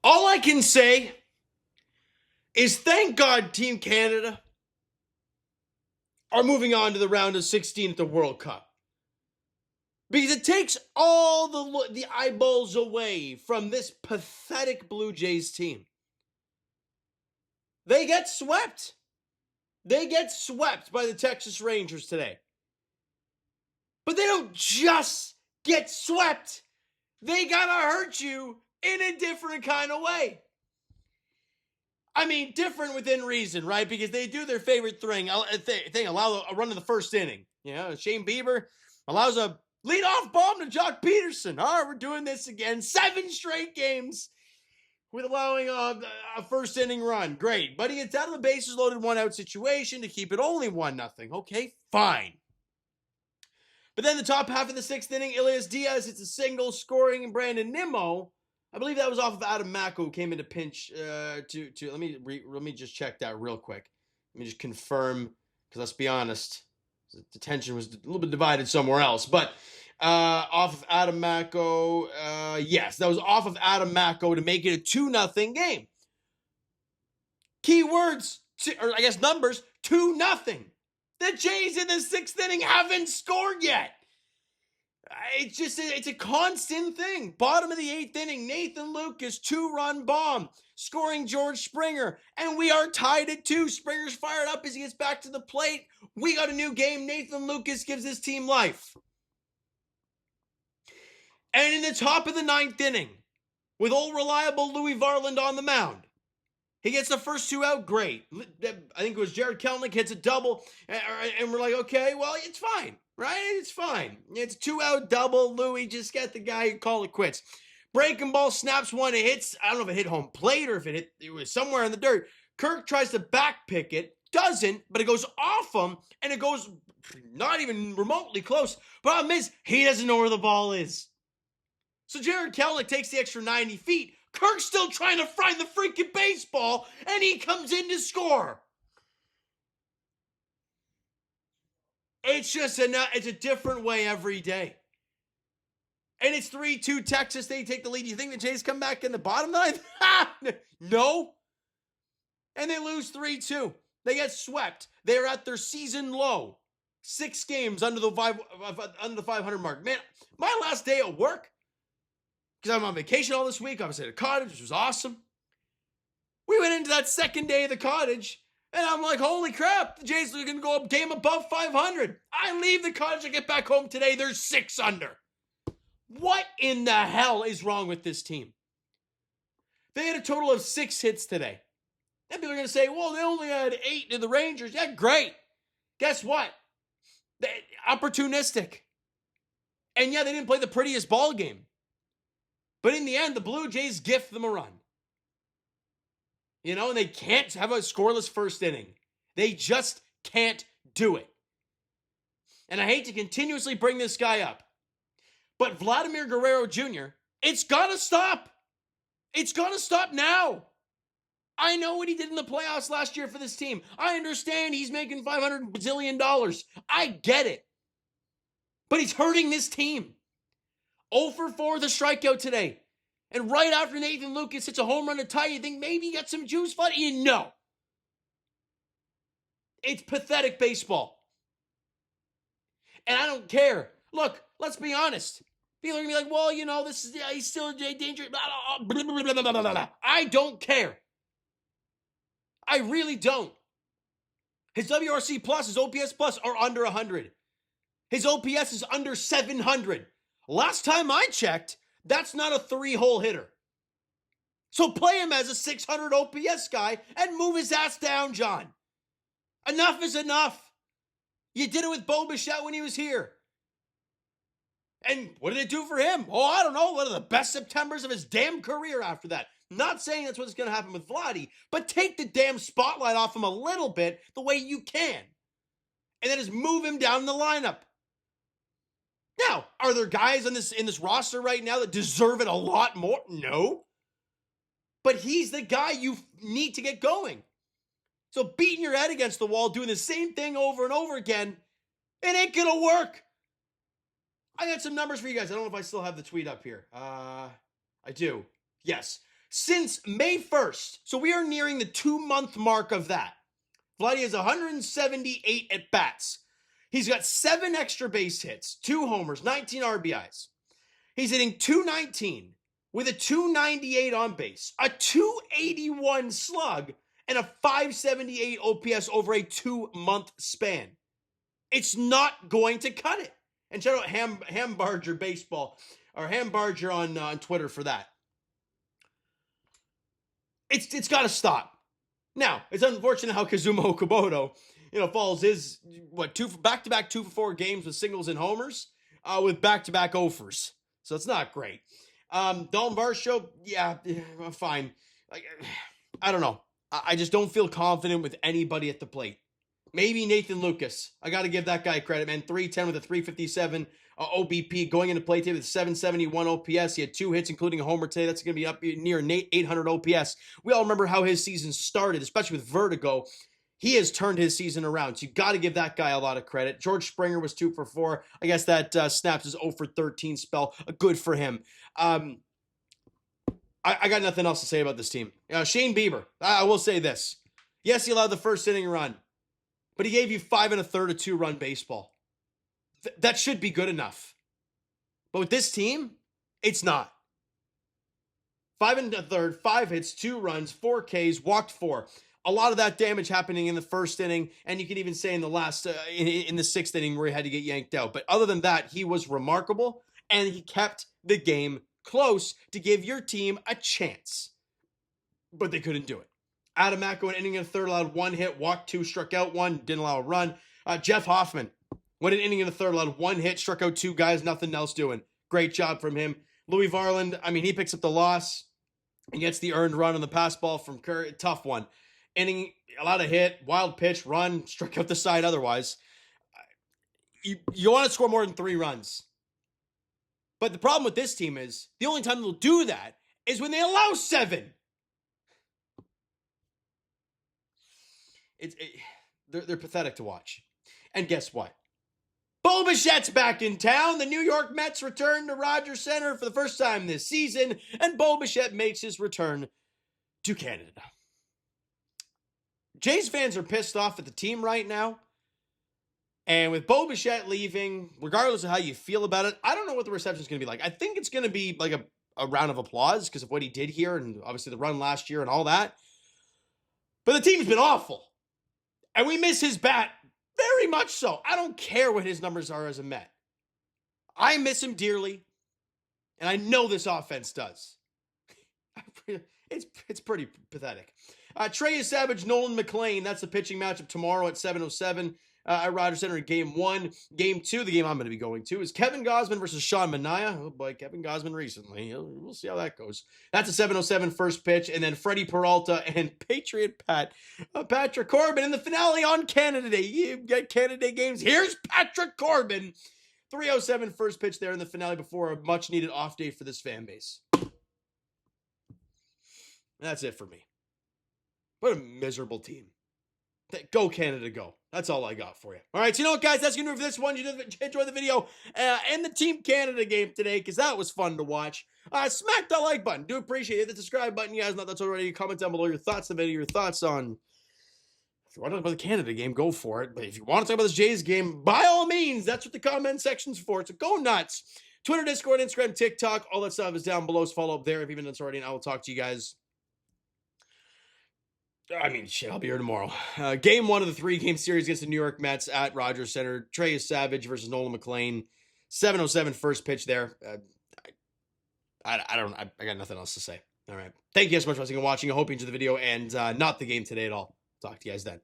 All I can say is thank God Team Canada are moving on to the round of 16 at the World Cup. Because it takes all the eyeballs away from this pathetic Blue Jays team. They get swept. They get swept by the Texas Rangers today. But they don't just get swept. They gotta hurt you in a different kind of way. I mean, different within reason, right? Because they do their favorite thing, allow a run in the first inning. You know, Shane Bieber allows a leadoff bomb to Jock Peterson. All right, we're doing this again. 7 straight games with allowing a first inning run. Great. But he gets out of the bases loaded 1-out situation to keep it only 1-0. Okay, fine. But then the top half of the 6th inning, Elias Diaz hits a single, scoring, and Brandon Nimmo, I believe that was off of Adam Macko, who came into pinch to let me just check that real quick. Let me just confirm, because let's be honest, the tension was a little bit divided somewhere else. But off of Adam Macko, yes, that was off of Adam Macko to make it a 2-0 game. Key words, or I guess numbers, 2-0. The Jays in the 6th inning haven't scored yet. It's a constant thing. Bottom of the 8th inning, Nathan Lucas, 2-run bomb, scoring George Springer, and we are tied at 2. Springer's fired up as he gets back to the plate. We got a new game. Nathan Lucas gives his team life. And in the top of the 9th inning, with old reliable Louis Varland on the mound, he gets the first 2 out, great. I think it was Jared Kelenic hits a double, and we're like, okay, well, it's fine. Right? It's fine. It's 2-out double. Louis, just get the guy and call it quits. Breaking ball snaps one. It hits, I don't know if it hit home plate or if it was somewhere in the dirt. Kirk tries to back pick it. Doesn't, but it goes off him, and it goes not even remotely close. Problem is, he doesn't know where the ball is. So Jared Kelenic takes the extra 90 feet. Kirk's still trying to find the freaking baseball, and he comes in to score. It's just it's a different way every day. And it's 3-2 Texas. They take the lead. You think the Jays come back in the bottom 9th? No. And they lose 3-2. They get swept. They're at their season low. 6 games under the 500 mark. Man, my last day at work, because I'm on vacation all this week, I was at a cottage, which was awesome. We went into that second day of the cottage, and I'm like, holy crap, the Jays are going to go a game above 500. I leave the cottage, I get back home today, they're 6 under. What in the hell is wrong with this team? They had a total of 6 hits today. And people are going to say, well, they only had 8 to the Rangers. Yeah, great. Guess what? They're opportunistic. And yeah, they didn't play the prettiest ball game. But in the end, the Blue Jays gift them a run. You know, and they can't have a scoreless first inning. They just can't do it. And I hate to continuously bring this guy up, but Vladimir Guerrero Jr., it's got to stop. It's got to stop now. I know what he did in the playoffs last year for this team. I understand he's making $500 bazillion. I get it. But he's hurting this team. 0 for 4 the strikeout today. And right after Nathan Lucas hits a home run to tie, you think maybe he got some juice left? You know. It's pathetic baseball. And I don't care. Look, let's be honest. People are going to be like, well, you know, this is, he's still dangerous. Blah, blah, blah, blah, blah, blah. I don't care. I really don't. His WRC plus, his OPS plus are under 100. His OPS is under 700. Last time I checked, that's not a 3-hole hitter. So play him as a 600 OPS guy and move his ass down, John. Enough is enough. You did it with Bo Bichette when he was here. And what did it do for him? Oh, I don't know. One of the best Septembers of his damn career after that. Not saying that's what's going to happen with Vladdy, but take the damn spotlight off him a little bit the way you can. And then just move him down the lineup. Now, are there guys in this roster right now that deserve it a lot more? No. But he's the guy you need to get going. So beating your head against the wall, doing the same thing over and over again, it ain't going to work. I got some numbers for you guys. I don't know if I still have the tweet up here. I do. Yes. Since May 1st, so we are nearing the 2-month mark of that, Vladdy has 178 at-bats. He's got 7 extra base hits, 2 homers, 19 RBIs. He's hitting .219 with a .298 on base, a .281 slug, and a .578 OPS over a 2-month span. It's not going to cut it. And shout out Hambarger Baseball, or Hambarger on Twitter for that. It's got to stop. Now, it's unfortunate how Kazuma Okamoto, follows his, back-to-back 2-for-4 games with singles and homers, with back-to-back offers. So it's not great. Dalton Varsho, yeah, fine. I don't know. I just don't feel confident with anybody at the plate. Maybe Nathan Lucas. I got to give that guy credit, man. 310 with a 357 OBP, going into play today with 771 OPS. He had 2 hits, including a homer today. That's going to be up near 800 OPS. We all remember how his season started, especially with vertigo. He has turned his season around, so you got to give that guy a lot of credit. George Springer was 2-for-4. I guess that snaps his 0-for-13 spell. Good for him. I got nothing else to say about this team. Shane Bieber, I will say this. Yes, he allowed the first inning run, but he gave you 5 1/3 of 2-run baseball. That should be good enough. But with this team, it's not. 5 1/3, 5 hits, 2 runs, 4 Ks, walked 4. A lot of that damage happening in the first inning, and you can even say in the last, in the 6th inning where he had to get yanked out. But other than that, he was remarkable, and he kept the game close to give your team a chance. But they couldn't do it. Adam Macko, an inning and a third, allowed 1 hit, walked 2, struck out 1, didn't allow a run. Jeff Hoffman, went an inning and a third, allowed 1 hit, struck out 2 guys, nothing else doing. Great job from him. Louis Varland, he picks up the loss and gets the earned run on the pass ball from Curry. Tough one. Inning, allowed a hit, wild pitch, run, struck out the side otherwise. You want to score more than 3 runs. But the problem with this team is the only time they'll do that is when they allow 7. They're pathetic to watch. And guess what? Bo Bichette's back in town. The New York Mets return to Rogers Center for the first time this season, and Bo Bichette makes his return to Canada. Jays fans are pissed off at the team right now. And with Bo Bichette leaving, regardless of how you feel about it, I don't know what the reception is going to be like. I think it's going to be like a round of applause because of what he did here and obviously the run last year and all that. But the team's been awful. And we miss his bat very much so. I don't care what his numbers are as a Met. I miss him dearly. And I know this offense does. It's pretty pathetic. Trey Yesavage, Nolan McLean. That's the pitching matchup tomorrow at 7:07 at Rogers Center in Game 1. Game 2, the game I'm going to be going to, is Kevin Gausman versus Sean Manaea. Oh boy, Kevin Gausman recently. We'll see how that goes. That's a 7:07 first pitch. And then Freddie Peralta and Patriot Patrick Corbin in the finale on Canada Day. You get Canada Day games. Here's Patrick Corbin. 3:07 first pitch there in the finale before a much-needed off day for this fan base. That's it for me. What a miserable team. Go Canada, go. That's all I got for you. All right, so you know what, guys? That's going to do it for this one. You did enjoy the video and the Team Canada game today because that was fun to watch. Smack that like button. Do appreciate it. The subscribe button. You guys know that's already. Comment down below your thoughts on the video, your thoughts on... If you want to talk about the Canada game, go for it. But if you want to talk about this Jays game, by all means, that's what the comment section's for. So go nuts. Twitter, Discord, Instagram, TikTok, all that stuff is down below. So follow up there if you've been done already, and I will talk to you guys. I'll be here tomorrow. Game 1 of the 3-game series against the New York Mets at Rogers Center. Trey Yesavage versus Nolan McLean. 7:07 first pitch there. I got nothing else to say. All right. Thank you guys so much for watching. I hope you enjoyed the video and not the game today at all. Talk to you guys then.